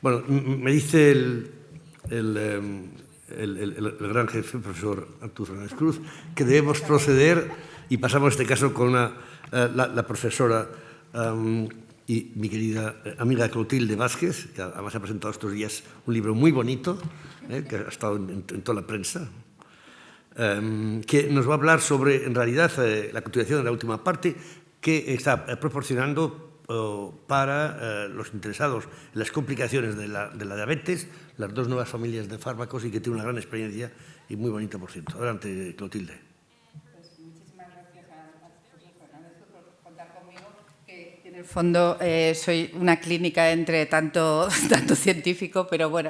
Bueno, me dice el gran jefe, el profesor Arturo Fernández Cruz, que debemos proceder, y pasamos este caso con la profesora y mi querida amiga Clotilde Vázquez, que además ha presentado estos días un libro muy bonito, que ha estado en toda la prensa, que nos va a hablar sobre, en realidad, la continuación de la última parte, que está proporcionando para los interesados en las complicaciones de la diabetes, las dos nuevas familias de fármacos, y que tiene una gran experiencia y muy bonita, por cierto. Adelante, Clotilde. Pues muchísimas gracias a profesor Fernández por contar conmigo, que en el fondo soy una clínica entre tanto científico, pero bueno,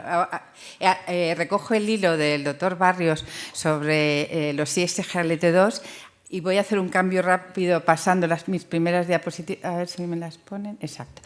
recojo el hilo del doctor Barrios sobre los ISGLT2. Y voy a hacer un cambio rápido pasando mis primeras diapositivas, a ver si me las ponen, exacto,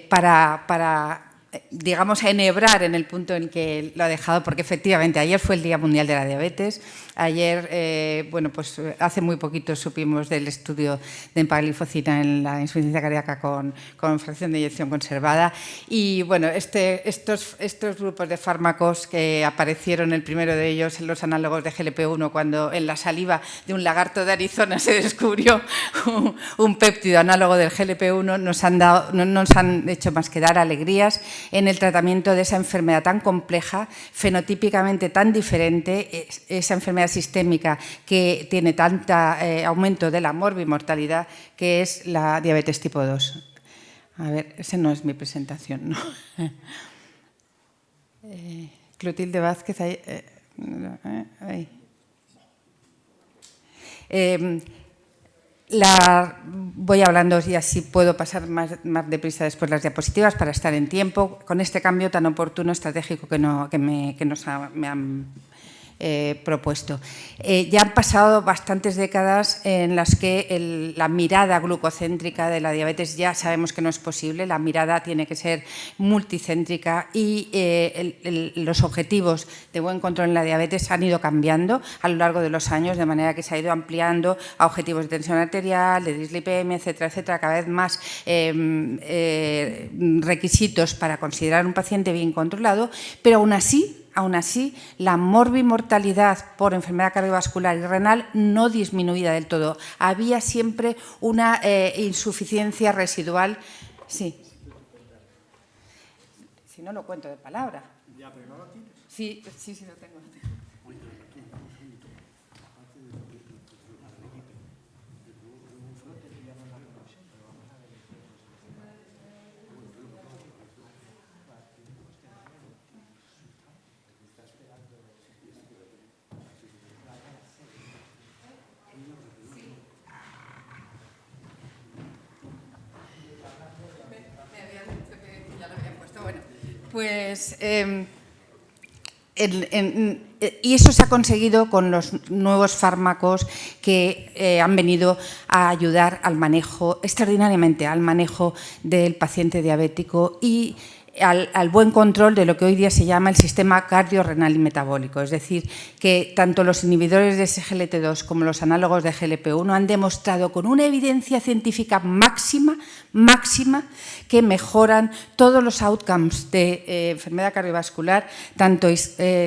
para digamos, enhebrar en el punto en que lo ha dejado, porque efectivamente ayer fue el Día Mundial de la Diabetes. Ayer, bueno, pues hace muy poquito supimos del estudio de empagliflozina en la insuficiencia cardíaca con fracción de eyección conservada. Y bueno, estos grupos de fármacos que aparecieron, el primero de ellos en los análogos de GLP-1, cuando en la saliva de un lagarto de Arizona se descubrió un péptido análogo del GLP-1, no nos han hecho más que dar alegrías en el tratamiento de esa enfermedad tan compleja, fenotípicamente tan diferente, esa enfermedad sistémica que tiene tanto aumento de la morbimortalidad, que es la diabetes tipo 2. A ver, esa no es mi presentación, ¿no? Clotilde Vázquez, ahí. Voy hablando y así puedo pasar más deprisa después las diapositivas para estar en tiempo con este cambio tan oportuno, estratégico que me han propuesto. Ya han pasado bastantes décadas en las que la mirada glucocéntrica de la diabetes ya sabemos que no es posible, la mirada tiene que ser multicéntrica y los objetivos de buen control en la diabetes han ido cambiando a lo largo de los años, de manera que se ha ido ampliando a objetivos de tensión arterial, de dislipemia, etcétera, etcétera, cada vez más requisitos para considerar un paciente bien controlado, pero aún así, la morbimortalidad por enfermedad cardiovascular y renal no disminuía del todo. Había siempre una insuficiencia residual. Sí. Si no lo cuento de palabra. Ya, pero no lo tienes. Sí, lo tengo. Pues, y eso se ha conseguido con los nuevos fármacos que han venido a ayudar al manejo, extraordinariamente al manejo del paciente diabético y al buen control de lo que hoy día se llama el sistema cardiorrenal y metabólico. Es decir, que tanto los inhibidores de SGLT2 como los análogos de GLP-1 han demostrado con una evidencia científica máxima que mejoran todos los outcomes de enfermedad cardiovascular, tanto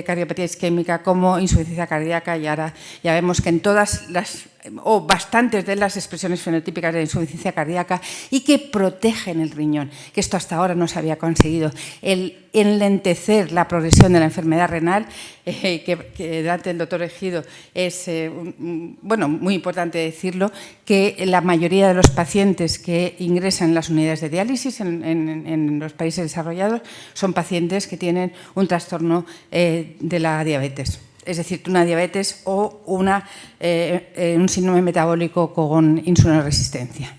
cardiopatía isquémica como insuficiencia cardíaca, y ahora ya vemos que en todas las o bastantes de las expresiones fenotípicas de insuficiencia cardíaca, y que protegen el riñón, que esto hasta ahora no se había conseguido. El enlentecer la progresión de la enfermedad renal, que delante del doctor Ejido es bueno, muy importante decirlo, que la mayoría de los pacientes que ingresan en las unidades de diálisis en los países desarrollados son pacientes que tienen un trastorno de la diabetes. Es decir, una diabetes o un síndrome metabólico con insulinoresistencia.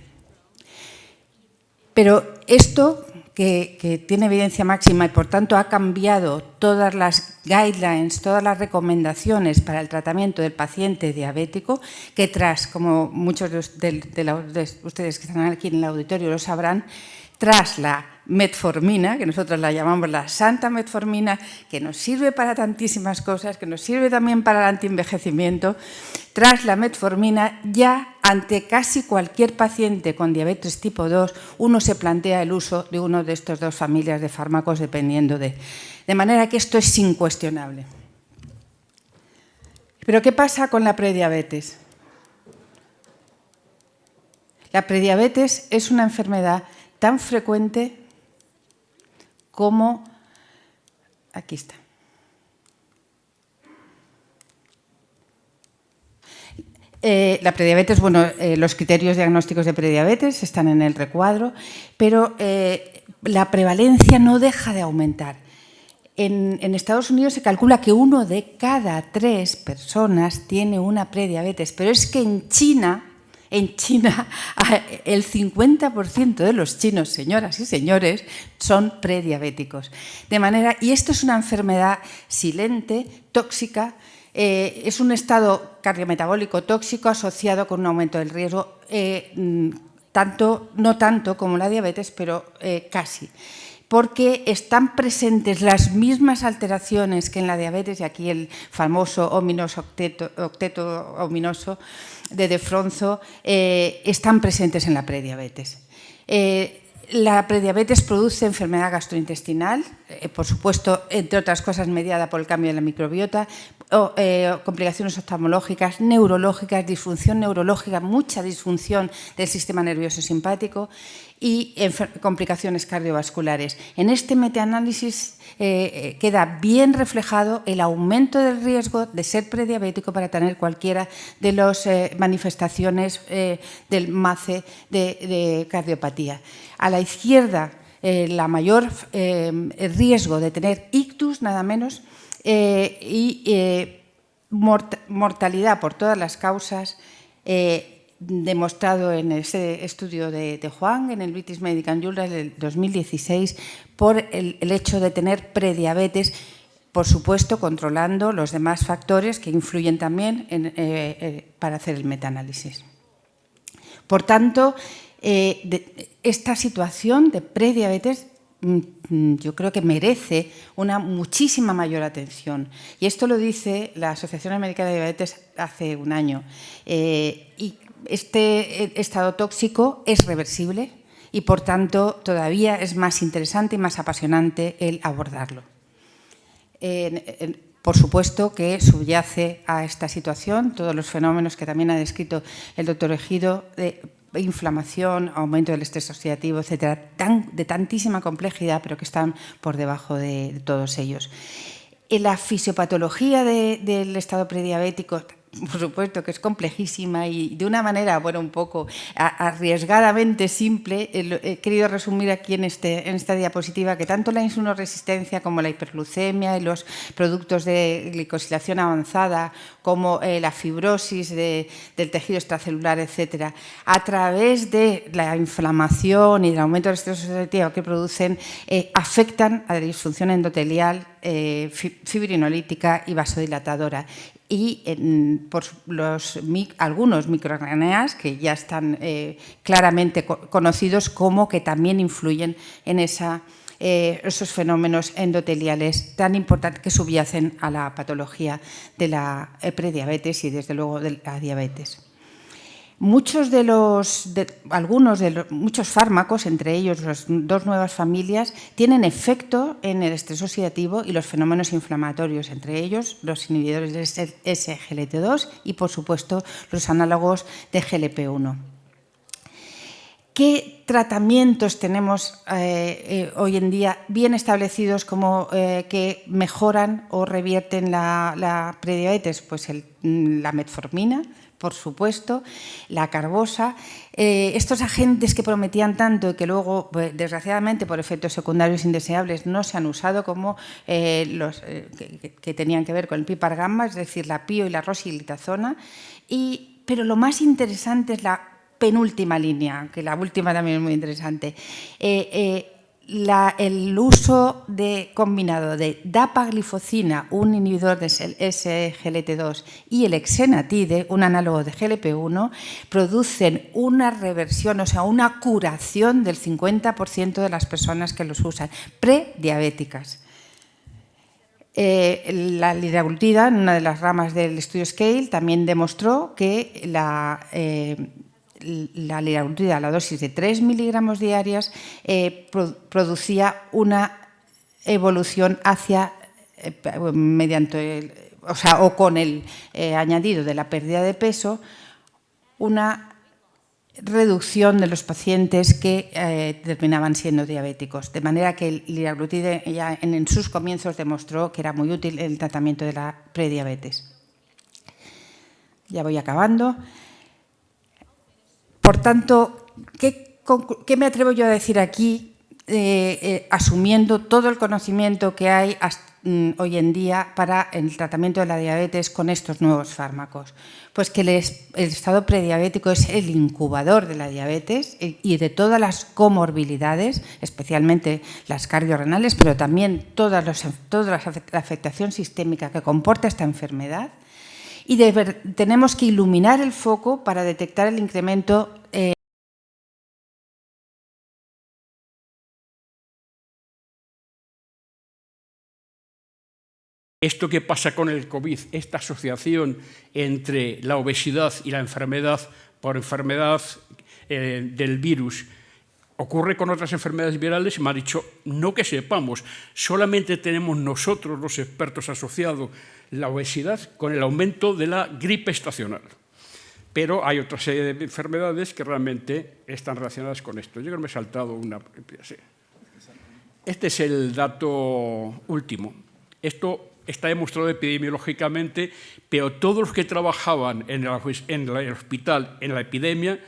Pero esto, que tiene evidencia máxima y por tanto ha cambiado todas las guidelines, todas las recomendaciones para el tratamiento del paciente diabético, que como muchos de ustedes que están aquí en el auditorio lo sabrán, tras la metformina, que nosotros la llamamos la santa metformina, que nos sirve para tantísimas cosas, que nos sirve también para el antienvejecimiento. Tras la metformina, ya ante casi cualquier paciente con diabetes tipo 2, uno se plantea el uso de uno de estos dos familias de fármacos dependiendo de manera que esto es incuestionable. Pero ¿qué pasa con la prediabetes? La prediabetes es una enfermedad tan frecuente como... Aquí está. La prediabetes, bueno, los criterios diagnósticos de prediabetes están en el recuadro, pero la prevalencia no deja de aumentar. En Estados Unidos se calcula que 1 de cada 3 personas tiene una prediabetes, pero es que en China el 50% de los chinos, señoras y señores, son prediabéticos. De manera, y esto es una enfermedad silente, tóxica, es un estado cardiometabólico tóxico asociado con un aumento del riesgo, no tanto como la diabetes, pero casi. Porque están presentes las mismas alteraciones que en la diabetes, y aquí el famoso octeto ominoso de Fronzo, están presentes en la prediabetes. La prediabetes produce enfermedad gastrointestinal, por supuesto, entre otras cosas, mediada por el cambio de la microbiota, complicaciones oftalmológicas, neurológicas, disfunción neurológica, mucha disfunción del sistema nervioso simpático y complicaciones cardiovasculares. En este metaanálisis queda bien reflejado el aumento del riesgo de ser prediabético para tener cualquiera de las manifestaciones del MACE de cardiopatía. A la izquierda, el mayor riesgo de tener ictus, nada menos, y mortalidad por todas las causas, demostrado en ese estudio de Juan, en el British Medical Journal del 2016, por el hecho de tener prediabetes, por supuesto, controlando los demás factores que influyen también para hacer el metaanálisis. Por tanto, esta situación de prediabetes yo creo que merece una muchísima mayor atención. Y esto lo dice la Asociación Americana de Diabetes hace un año. Y este estado tóxico es reversible y, por tanto, todavía es más interesante y más apasionante el abordarlo. Por supuesto que subyace a esta situación todos los fenómenos que también ha descrito el doctor Ejido, de inflamación, aumento del estrés oxidativo, etcétera, de tantísima complejidad, pero que están por debajo de todos ellos. La fisiopatología del estado prediabético, por supuesto que es complejísima y de una manera, bueno, un poco arriesgadamente simple, he querido resumir aquí en esta diapositiva que tanto la insulinoresistencia como la hiperglucemia y los productos de glicosilación avanzada, como la fibrosis del tejido extracelular, etcétera, a través de la inflamación y del aumento del estrés oxidativo que producen, afectan a la disfunción endotelial, fibrinolítica y vasodilatadora. Y por algunos microRNAs que ya están claramente conocidos como que también influyen en esos fenómenos endoteliales tan importantes que subyacen a la patología de la prediabetes y, desde luego, de la diabetes. Muchos fármacos, entre ellos las dos nuevas familias, tienen efecto en el estrés oxidativo y los fenómenos inflamatorios, entre ellos los inhibidores de SGLT2 y, por supuesto, los análogos de GLP-1. ¿Qué tratamientos tenemos hoy en día bien establecidos como que mejoran o revierten la prediabetes? Pues la metformina, por supuesto, la carbosa, estos agentes que prometían tanto y que luego, desgraciadamente, por efectos secundarios indeseables, no se han usado, como los que tenían que ver con el pipargamma, es decir, la pio y la rosilitazona. Pero lo más interesante es la penúltima línea, que la última también es muy interesante. el uso combinado de dapaglifosina, un inhibidor de SGLT2, y el exenatide, un análogo de GLP-1, producen una reversión, o sea, una curación del 50% de las personas que los usan, prediabéticas. La liraglutida, en una de las ramas del estudio SCALE, también demostró que la liraglutida a la dosis de 3 miligramos diarias producía una evolución hacia, o con el añadido de la pérdida de peso, una reducción de los pacientes que terminaban siendo diabéticos. De manera que el liraglutide ya en sus comienzos demostró que era muy útil en el tratamiento de la prediabetes. Ya voy acabando. Por tanto, ¿qué me atrevo yo a decir aquí, asumiendo todo el conocimiento que hay hoy en día para el tratamiento de la diabetes con estos nuevos fármacos? Pues que el estado prediabético es el incubador de la diabetes y de todas las comorbilidades, especialmente las cardiorrenales, pero también toda la afectación sistémica que comporta esta enfermedad. Y tenemos que iluminar el foco para detectar el incremento Esto que pasa con el COVID, esta asociación entre la obesidad y la enfermedad por enfermedad del virus, ocurre con otras enfermedades virales y me ha dicho, no que sepamos, solamente tenemos nosotros los expertos asociado la obesidad con el aumento de la gripe estacional. Pero hay otra serie de enfermedades que realmente están relacionadas con esto. Yo creo que me he saltado una. Este es el dato último. Esto está demostrado epidemiológicamente, pero todos los que trabajaban en el hospital, en la epidemia,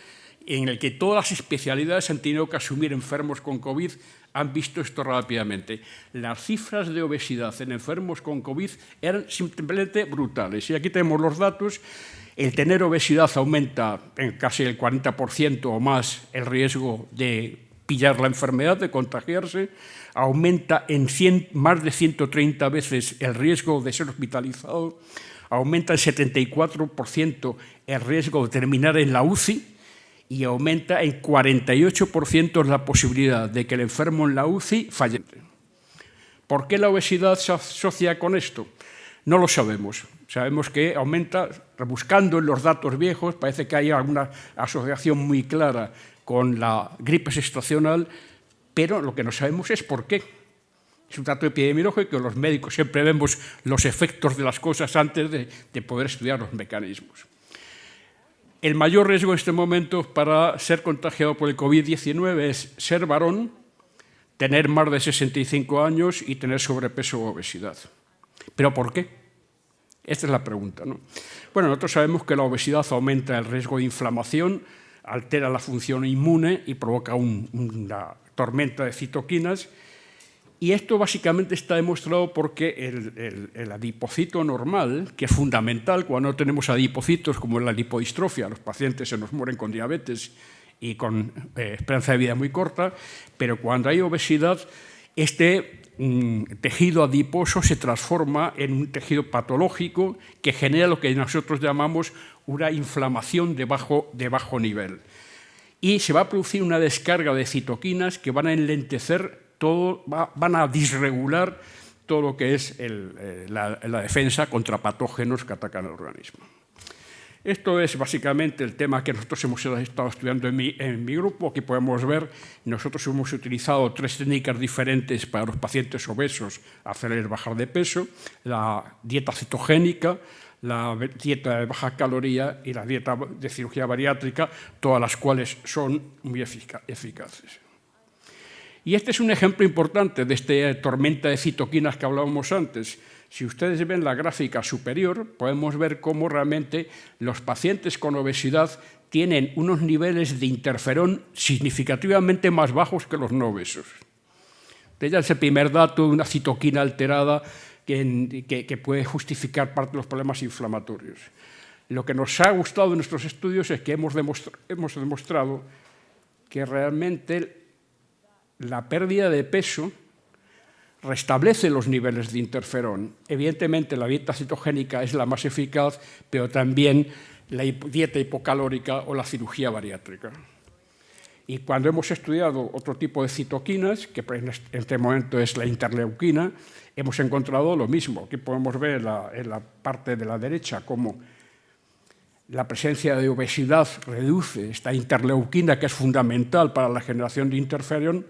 en el que todas las especialidades han tenido que asumir enfermos con COVID, han visto esto rápidamente. Las cifras de obesidad en enfermos con COVID eran simplemente brutales. Y aquí tenemos los datos. El tener obesidad aumenta en casi el 40% o más el riesgo de pillar la enfermedad, de contagiarse, aumenta en más de 130 veces el riesgo de ser hospitalizado, aumenta en 74% el riesgo de terminar en la UCI y aumenta en 48% la posibilidad de que el enfermo en la UCI fallezca. ¿Por qué la obesidad se asocia con esto? No lo sabemos. Sabemos que aumenta, rebuscando en los datos viejos, parece que hay alguna asociación muy clara con la gripe estacional, pero lo que no sabemos es por qué. Es un dato epidemiológico que los médicos siempre vemos los efectos de las cosas antes de poder estudiar los mecanismos. El mayor riesgo en este momento para ser contagiado por el COVID-19 es ser varón, tener más de 65 años y tener sobrepeso o obesidad. ¿Pero por qué? Esta es la pregunta, ¿no? Bueno, nosotros sabemos que la obesidad aumenta el riesgo de inflamación, altera la función inmune y provoca una tormenta de citoquinas. Y esto básicamente está demostrado porque el adipocito normal, que es fundamental cuando no tenemos adipocitos como la lipodistrofia, los pacientes se nos mueren con diabetes y con esperanza de vida muy corta, pero cuando hay obesidad, este tejido adiposo se transforma en un tejido patológico que genera lo que nosotros llamamos una inflamación de bajo nivel. Y se va a producir una descarga de citoquinas que van a enlentecer todo, van a disregular todo lo que es la defensa contra patógenos que atacan al organismo. Esto es básicamente el tema que nosotros hemos estado estudiando en mi grupo. Aquí podemos ver, nosotros hemos utilizado 3 técnicas diferentes para los pacientes obesos hacerles bajar de peso: la dieta cetogénica, la dieta de baja caloría y la dieta de cirugía bariátrica, todas las cuales son muy eficaces. Y este es un ejemplo importante de esta tormenta de citoquinas que hablábamos antes. Si ustedes ven la gráfica superior, podemos ver cómo realmente los pacientes con obesidad tienen unos niveles de interferón significativamente más bajos que los no obesos. Este es el primer dato de una citoquina alterada que puede justificar parte de los problemas inflamatorios. Lo que nos ha gustado de nuestros estudios es que hemos demostrado que realmente la pérdida de peso restablece los niveles de interferón. Evidentemente, la dieta cetogénica es la más eficaz, pero también la dieta hipocalórica o la cirugía bariátrica. Y cuando hemos estudiado otro tipo de citoquinas, que en este momento es la interleuquina, hemos encontrado lo mismo. Aquí podemos ver en la parte de la derecha cómo la presencia de obesidad reduce esta interleuquina, que es fundamental para la generación de interferón,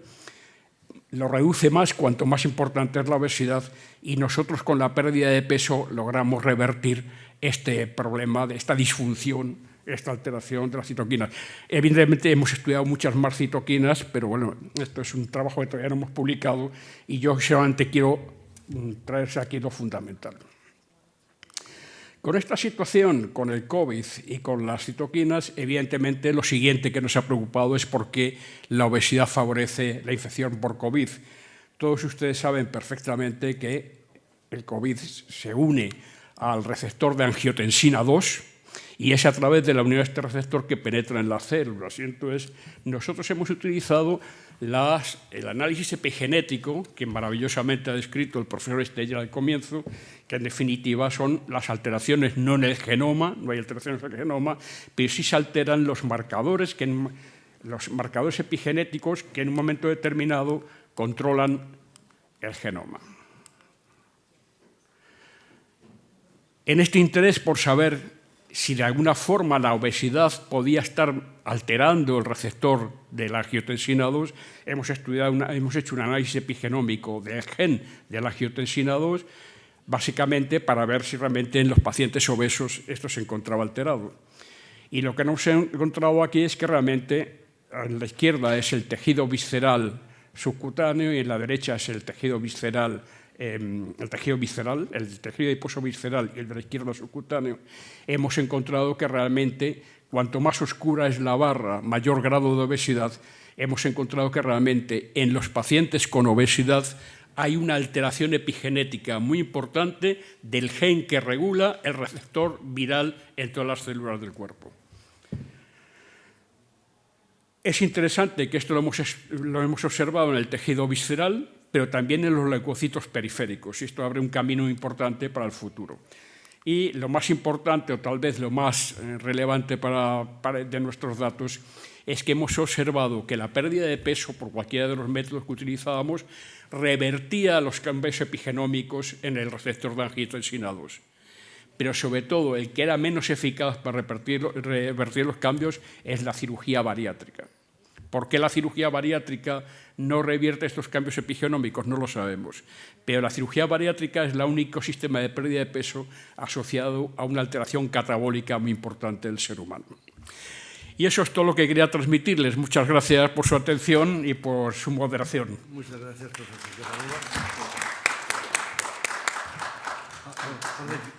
lo reduce más cuanto más importante es la obesidad, y nosotros con la pérdida de peso logramos revertir este problema, de esta disfunción, esta alteración de las citoquinas. Evidentemente hemos estudiado muchas más citoquinas, pero bueno, esto es un trabajo que todavía no hemos publicado y yo solamente quiero traerse aquí lo fundamental. Con esta situación, con el COVID y con las citoquinas, evidentemente lo siguiente que nos ha preocupado es por qué la obesidad favorece la infección por COVID. Todos ustedes saben perfectamente que el COVID se une al receptor de angiotensina 2 y es a través de la unión de este receptor que penetra en las células. Y entonces nosotros hemos utilizado el análisis epigenético, que maravillosamente ha descrito el profesor Estella al comienzo, que en definitiva son las alteraciones no en el genoma, no hay alteraciones en el genoma, pero sí se alteran los marcadores, los marcadores epigenéticos que en un momento determinado controlan el genoma. En este interés por saber si de alguna forma la obesidad podía estar alterando el receptor de la angiotensina 2, hemos hecho un análisis epigenómico del gen de la angiotensina 2, básicamente para ver si realmente en los pacientes obesos esto se encontraba alterado. Y lo que nos hemos encontrado aquí es que realmente en la izquierda es el tejido visceral subcutáneo y en la derecha es el tejido visceral, el tejido adiposo visceral y el de la izquierda subcutáneo. Hemos encontrado que realmente cuanto más oscura es la barra, mayor grado de obesidad. Hemos encontrado que realmente en los pacientes con obesidad hay una alteración epigenética muy importante del gen que regula el receptor viral en todas las células del cuerpo. Es interesante que esto lo hemos observado en el tejido visceral, pero también en los leucocitos periféricos, y esto abre un camino importante para el futuro. Y lo más importante, o tal vez lo más relevante de nuestros datos, es que hemos observado que la pérdida de peso por cualquiera de los métodos que utilizábamos revertía los cambios epigenómicos en el receptor de angiotensina 2. Pero sobre todo el que era menos eficaz para revertir los cambios es la cirugía bariátrica. ¿Por qué la cirugía bariátrica no revierte estos cambios epigenómicos? No lo sabemos. Pero la cirugía bariátrica es el único sistema de pérdida de peso asociado a una alteración catabólica muy importante del ser humano. Y eso es todo lo que quería transmitirles. Muchas gracias por su atención y por su moderación. Muchas gracias, profesor.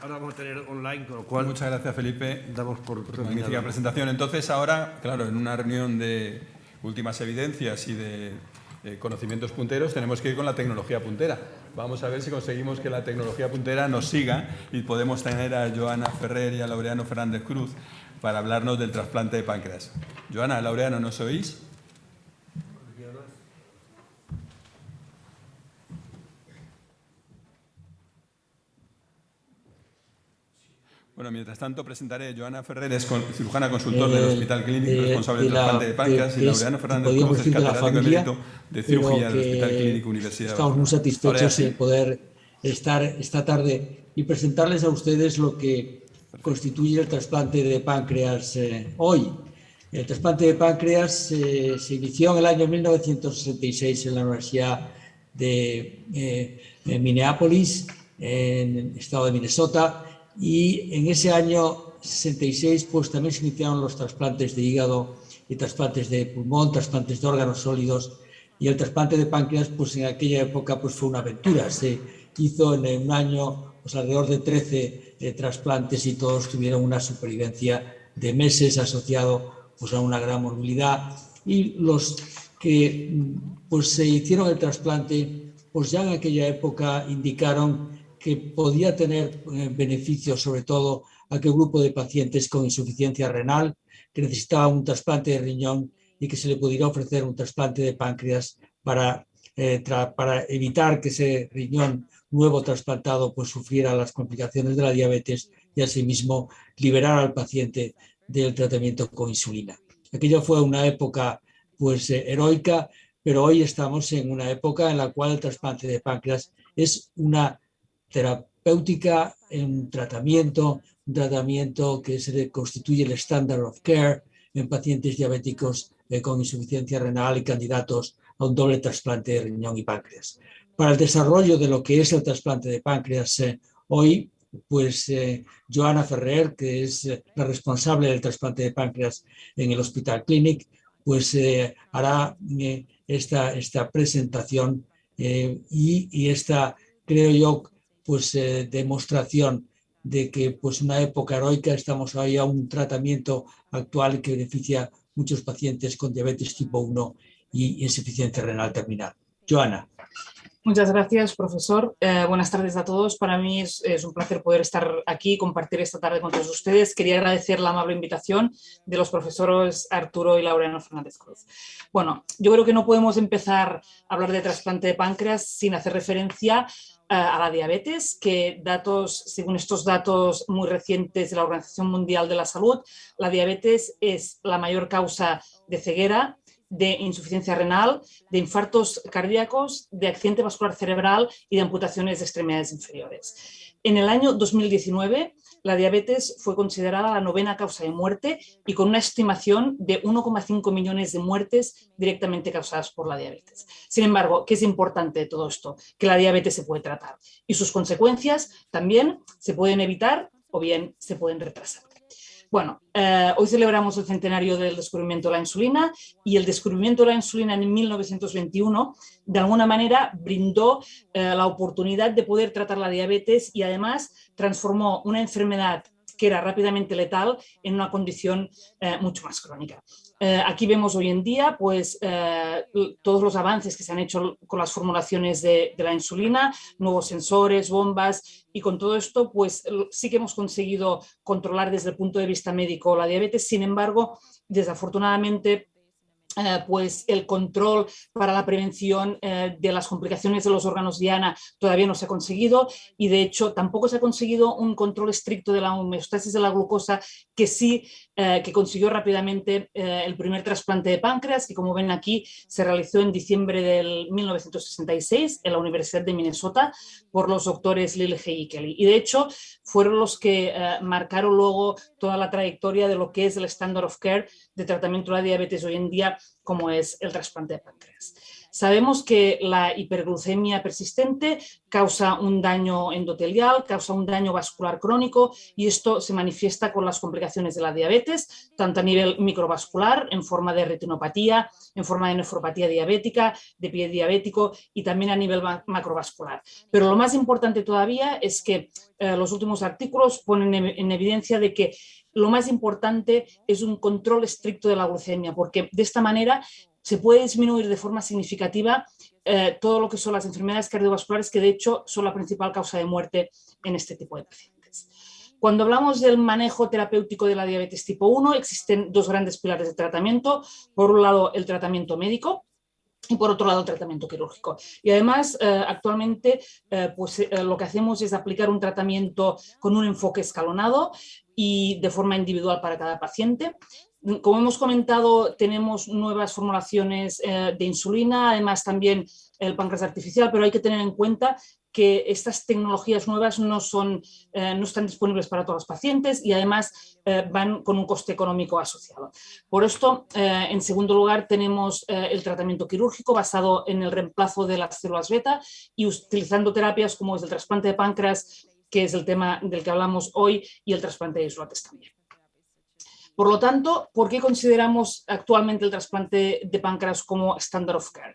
Ahora vamos a tener online, con lo cual... Muchas gracias, Felipe. Damos por magnífica presentación. Entonces, ahora, claro, en una reunión de últimas evidencias y de conocimientos punteros, tenemos que ir con la tecnología puntera. Vamos a ver si conseguimos que la tecnología puntera nos siga y podemos tener a Joana Ferrer y a Laureano Fernández Cruz para hablarnos del trasplante de páncreas. Joana, Laureano, ¿nos oís? Bueno, mientras tanto presentaré a Joana Ferrer, es cirujana consultor del Hospital Clínico, responsable del trasplante de páncreas, y Laureano Fernández Cruz es catedrático emérito de cirugía del Hospital Clínico Universidad de Estamos muy satisfechos de poder estar esta tarde y presentarles a ustedes lo que constituye el trasplante de páncreas hoy. El trasplante de páncreas se inició en el año 1966 en la Universidad de Minneapolis, en el estado de Minnesota. Y en ese año 66 pues también se iniciaron los trasplantes de hígado y trasplantes de pulmón, trasplantes de órganos sólidos, y el trasplante de páncreas pues en aquella época pues fue una aventura. Se hizo en un año pues alrededor de 13 trasplantes y todos tuvieron una supervivencia de meses asociado pues a una gran morbilidad, y los que pues se hicieron el trasplante pues ya en aquella época indicaron que podía tener beneficios, sobre todo a aquel grupo de pacientes con insuficiencia renal que necesitaban un trasplante de riñón y que se le pudiera ofrecer un trasplante de páncreas para evitar que ese riñón nuevo trasplantado pues sufriera las complicaciones de la diabetes y asimismo liberar al paciente del tratamiento con insulina. Aquello fue una época pues heroica, pero hoy estamos en una época en la cual el trasplante de páncreas es una terapéutica, un tratamiento que se constituye el standard of care en pacientes diabéticos con insuficiencia renal y candidatos a un doble trasplante de riñón y páncreas. Para el desarrollo de lo que es el trasplante de páncreas hoy, pues Joana Ferrer, que es la responsable del trasplante de páncreas en el Hospital Clínic, pues hará esta presentación y esta, creo yo, pues demostración de que pues una época heroica, estamos ahí a un tratamiento actual que beneficia a muchos pacientes con diabetes tipo 1 y insuficiencia renal terminal. Joana. Muchas gracias, profesor. Buenas tardes a todos. Para mí es un placer poder estar aquí y compartir esta tarde con todos ustedes. Quería agradecer la amable invitación de los profesores Arturo y Laureano Fernández Cruz. Bueno, yo creo que no podemos empezar a hablar de trasplante de páncreas sin hacer referencia a la diabetes, que según estos datos muy recientes de la Organización Mundial de la Salud, la diabetes es la mayor causa de ceguera, de insuficiencia renal, de infartos cardíacos, de accidente vascular cerebral y de amputaciones de extremidades inferiores. En el año 2019, la diabetes fue considerada la 9ª causa de muerte y con una estimación de 1,5 millones de muertes directamente causadas por la diabetes. Sin embargo, ¿qué es importante de todo esto? Que la diabetes se puede tratar y sus consecuencias también se pueden evitar o bien se pueden retrasar. Bueno, hoy celebramos el centenario del descubrimiento de la insulina y el descubrimiento de la insulina en 1921 de alguna manera brindó la oportunidad de poder tratar la diabetes y además transformó una enfermedad que era rápidamente letal en una condición mucho más crónica. Aquí vemos hoy en día pues, todos los avances que se han hecho con las formulaciones de la insulina, nuevos sensores, bombas, y con todo esto pues, sí que hemos conseguido controlar desde el punto de vista médico la diabetes. Sin embargo, desafortunadamente, pues el control para la prevención de las complicaciones de los órganos diana todavía no se ha conseguido y de hecho tampoco se ha conseguido un control estricto de la homeostasis de la glucosa que sí que consiguió rápidamente el primer trasplante de páncreas que como ven aquí se realizó en diciembre del 1966 en la Universidad de Minnesota por los doctores Lilje y Kelly y de hecho fueron los que marcaron luego toda la trayectoria de lo que es el standard of care de tratamiento de la diabetes hoy en día como es el trasplante de páncreas. Sabemos que la hiperglucemia persistente causa un daño endotelial, causa un daño vascular crónico y esto se manifiesta con las complicaciones de la diabetes, tanto a nivel microvascular, en forma de retinopatía, en forma de nefropatía diabética, de pie diabético y también a nivel macrovascular. Pero lo más importante todavía es que los últimos artículos ponen en evidencia de que lo más importante es un control estricto de la glucemia, porque de esta manera se puede disminuir de forma significativa todo lo que son las enfermedades cardiovasculares, que de hecho son la principal causa de muerte en este tipo de pacientes. Cuando hablamos del manejo terapéutico de la diabetes tipo 1, existen dos grandes pilares de tratamiento. Por un lado, el tratamiento médico, y por otro lado el tratamiento quirúrgico. Y además actualmente lo que hacemos es aplicar un tratamiento con un enfoque escalonado y de forma individual para cada paciente. Como hemos comentado, tenemos nuevas formulaciones de insulina, además también el páncreas artificial, pero hay que tener en cuenta que estas tecnologías nuevas no están disponibles para todos los pacientes y además van con un coste económico asociado. Por esto, en segundo lugar, tenemos el tratamiento quirúrgico basado en el reemplazo de las células beta y utilizando terapias como es el trasplante de páncreas, que es el tema del que hablamos hoy, y el trasplante de islotes también. Por lo tanto, ¿por qué consideramos actualmente el trasplante de páncreas como standard of care?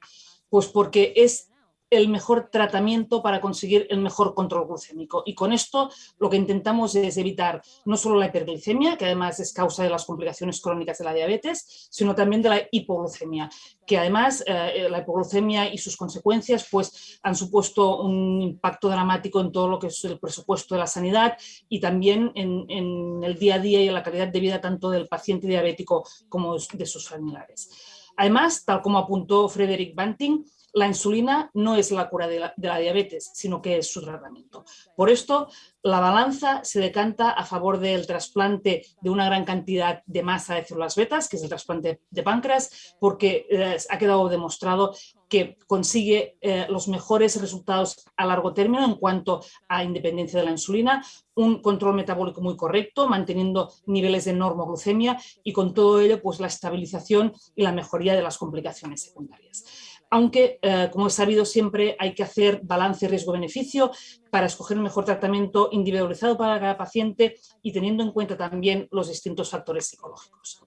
Pues porque es el mejor tratamiento para conseguir el mejor control glucémico. Y con esto lo que intentamos es evitar no solo la hiperglicemia, que además es causa de las complicaciones crónicas de la diabetes, sino también de la hipoglucemia, que además la hipoglucemia y sus consecuencias pues, han supuesto un impacto dramático en todo lo que es el presupuesto de la sanidad y también en el día a día y en la calidad de vida tanto del paciente diabético como de sus familiares. Además, tal como apuntó Frederick Banting, La insulina no es la cura de la diabetes, sino que es su tratamiento. Por esto, la balanza se decanta a favor del trasplante de una gran cantidad de masa de células betas, que es el trasplante de páncreas, porque ha quedado demostrado que consigue los mejores resultados a largo término en cuanto a independencia de la insulina, un control metabólico muy correcto, manteniendo niveles de normoglucemia y con todo ello pues, la estabilización y la mejoría de las complicaciones secundarias. Aunque, como he sabido, siempre hay que hacer balance riesgo-beneficio para escoger el mejor tratamiento individualizado para cada paciente y teniendo en cuenta también los distintos factores psicológicos.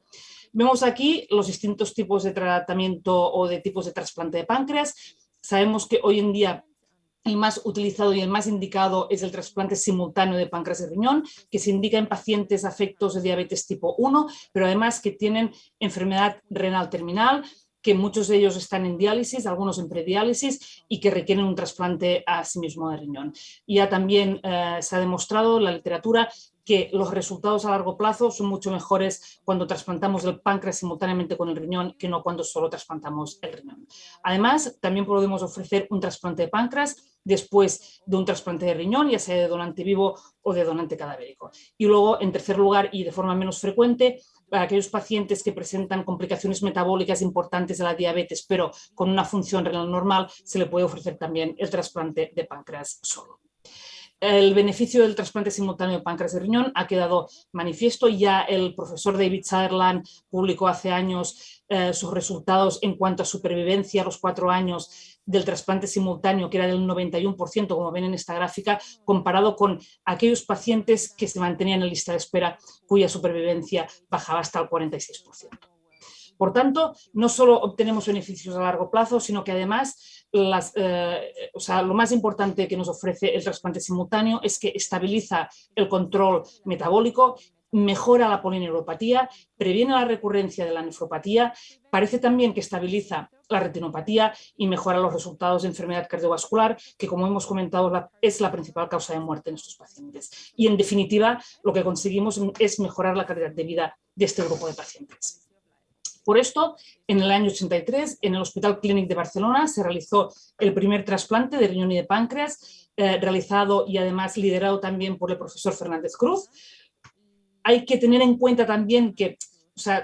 Vemos aquí los distintos tipos de tratamiento o de tipos de trasplante de páncreas. Sabemos que hoy en día el más utilizado y el más indicado es el trasplante simultáneo de páncreas y riñón, que se indica en pacientes afectos de diabetes tipo 1, pero además que tienen enfermedad renal terminal, que muchos de ellos están en diálisis, algunos en prediálisis y que requieren un trasplante a sí mismo de riñón. Y ya también se ha demostrado en la literatura que los resultados a largo plazo son mucho mejores cuando trasplantamos el páncreas simultáneamente con el riñón que no cuando solo trasplantamos el riñón. Además, también podemos ofrecer un trasplante de páncreas después de un trasplante de riñón, ya sea de donante vivo o de donante cadavérico. Y luego, en tercer lugar y de forma menos frecuente, para aquellos pacientes que presentan complicaciones metabólicas importantes de la diabetes, pero con una función renal normal, se le puede ofrecer también el trasplante de páncreas solo. El beneficio del trasplante simultáneo de páncreas y riñón ha quedado manifiesto. Ya el profesor David Sutherland publicó hace años sus resultados en cuanto a supervivencia a los 4 años del trasplante simultáneo, que era del 91%, como ven en esta gráfica, comparado con aquellos pacientes que se mantenían en lista de espera, cuya supervivencia bajaba hasta el 46%. Por tanto, no solo obtenemos beneficios a largo plazo, sino que además lo más importante que nos ofrece el trasplante simultáneo es que estabiliza el control metabólico, mejora la polineuropatía, previene la recurrencia de la nefropatía, parece también que estabiliza la retinopatía y mejora los resultados de enfermedad cardiovascular, que como hemos comentado es la principal causa de muerte en estos pacientes. Y en definitiva, lo que conseguimos es mejorar la calidad de vida de este grupo de pacientes. Por esto, en el año 83, en el Hospital Clínic de Barcelona, se realizó el primer trasplante de riñón y de páncreas, realizado y además liderado también por el profesor Fernández Cruz. Hay que tener en cuenta también que,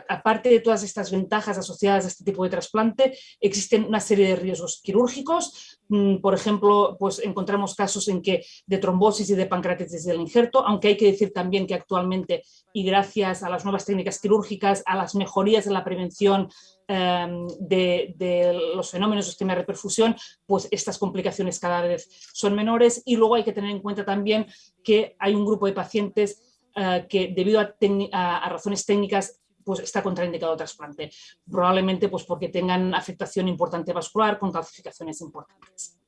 aparte de todas estas ventajas asociadas a este tipo de trasplante, existen una serie de riesgos quirúrgicos. Por ejemplo, pues encontramos casos de trombosis y de pancreatitis del injerto, aunque hay que decir también que actualmente, y gracias a las nuevas técnicas quirúrgicas, a las mejorías en la prevención de los fenómenos de isquemia de reperfusión, pues estas complicaciones cada vez son menores. Y luego hay que tener en cuenta también que hay un grupo de pacientes que debido a razones técnicas pues está contraindicado el trasplante, probablemente pues porque tengan afectación importante vascular con calcificaciones importantes.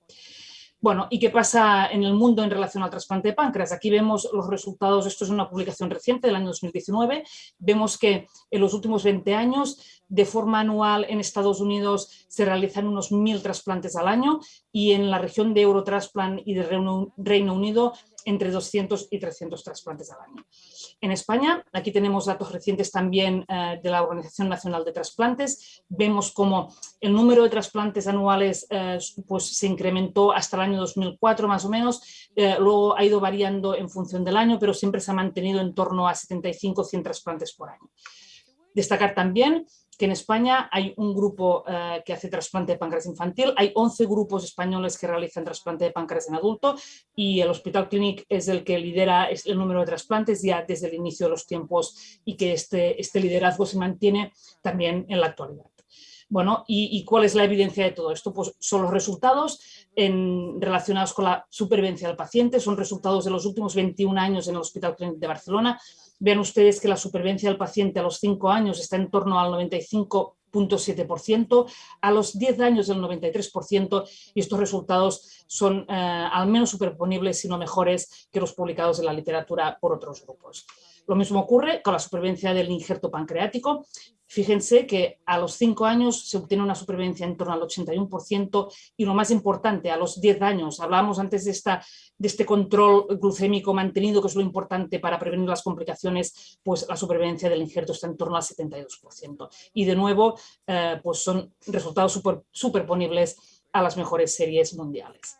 Bueno, ¿y qué pasa en el mundo en relación al trasplante de páncreas? Aquí vemos los resultados, esto es una publicación reciente del año 2019, vemos que en los últimos 20 años, de forma anual en Estados Unidos se realizan unos 1.000 trasplantes al año y en la región de Eurotransplant y de Reino Unido entre 200 y 300 trasplantes al año. En España, aquí tenemos datos recientes también de la Organización Nacional de Trasplantes, vemos cómo el número de trasplantes anuales pues se incrementó hasta el año 2004 más o menos, luego ha ido variando en función del año, pero siempre se ha mantenido en torno a 75 o 100 trasplantes por año. Destacar también que en España hay un grupo que hace trasplante de páncreas infantil, hay 11 grupos españoles que realizan trasplante de páncreas en adulto y el Hospital Clínic es el que lidera el número de trasplantes ya desde el inicio de los tiempos y que este liderazgo se mantiene también en la actualidad. Bueno, ¿y cuál es la evidencia de todo esto? Pues son los resultados relacionados con la supervivencia del paciente, son resultados de los últimos 21 años en el Hospital Clínic de Barcelona. Vean ustedes que la supervivencia del paciente a los 5 años está en torno al 95,7%, a los 10 años del 93%, y estos resultados son al menos superponibles, si no mejores, que los publicados en la literatura por otros grupos. Lo mismo ocurre con la supervivencia del injerto pancreático. Fíjense que a los 5 años se obtiene una supervivencia en torno al 81% y lo más importante, a los 10 años, hablábamos antes de este control glucémico mantenido, que es lo importante para prevenir las complicaciones, pues la supervivencia del injerto está en torno al 72%. Y de nuevo, pues son resultados superponibles a las mejores series mundiales.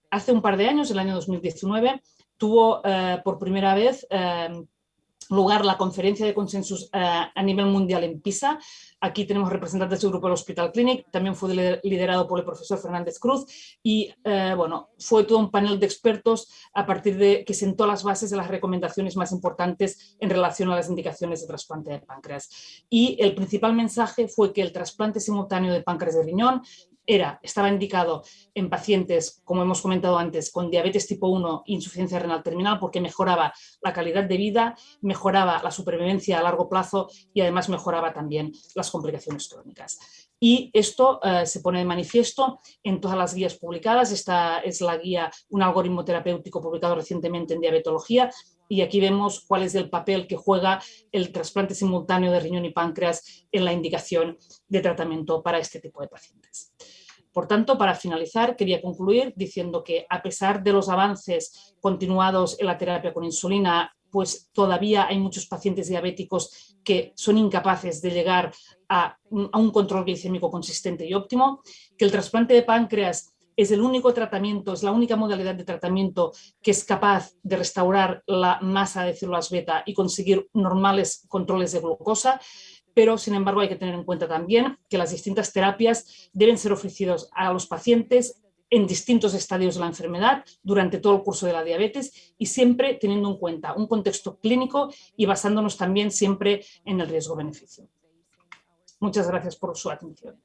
Hace un par de años, el año 2019, tuvo por primera vez lugar la conferencia de consensus a nivel mundial en Pisa. Aquí tenemos representantes del grupo del Hospital Clinic, también fue liderado por el profesor Fernández Cruz y bueno, fue todo un panel de expertos a partir de que sentó las bases de las recomendaciones más importantes en relación a las indicaciones de trasplante de páncreas. Y el principal mensaje fue que el trasplante simultáneo de páncreas de riñón estaba indicado en pacientes, como hemos comentado antes, con diabetes tipo 1 e insuficiencia renal terminal porque mejoraba la calidad de vida, mejoraba la supervivencia a largo plazo y además mejoraba también las complicaciones crónicas. Y esto se pone de manifiesto en todas las guías publicadas. Esta es la guía, un algoritmo terapéutico publicado recientemente en Diabetología, y aquí vemos cuál es el papel que juega el trasplante simultáneo de riñón y páncreas en la indicación de tratamiento para este tipo de pacientes. Por tanto, para finalizar, quería concluir diciendo que a pesar de los avances continuados en la terapia con insulina, pues todavía hay muchos pacientes diabéticos que son incapaces de llegar a un control glicémico consistente y óptimo, que el trasplante de páncreas es el único tratamiento, es la única modalidad de tratamiento que es capaz de restaurar la masa de células beta y conseguir normales controles de glucosa, pero sin embargo hay que tener en cuenta también que las distintas terapias deben ser ofrecidas a los pacientes en distintos estadios de la enfermedad durante todo el curso de la diabetes y siempre teniendo en cuenta un contexto clínico y basándonos también siempre en el riesgo-beneficio. Muchas gracias por su atención.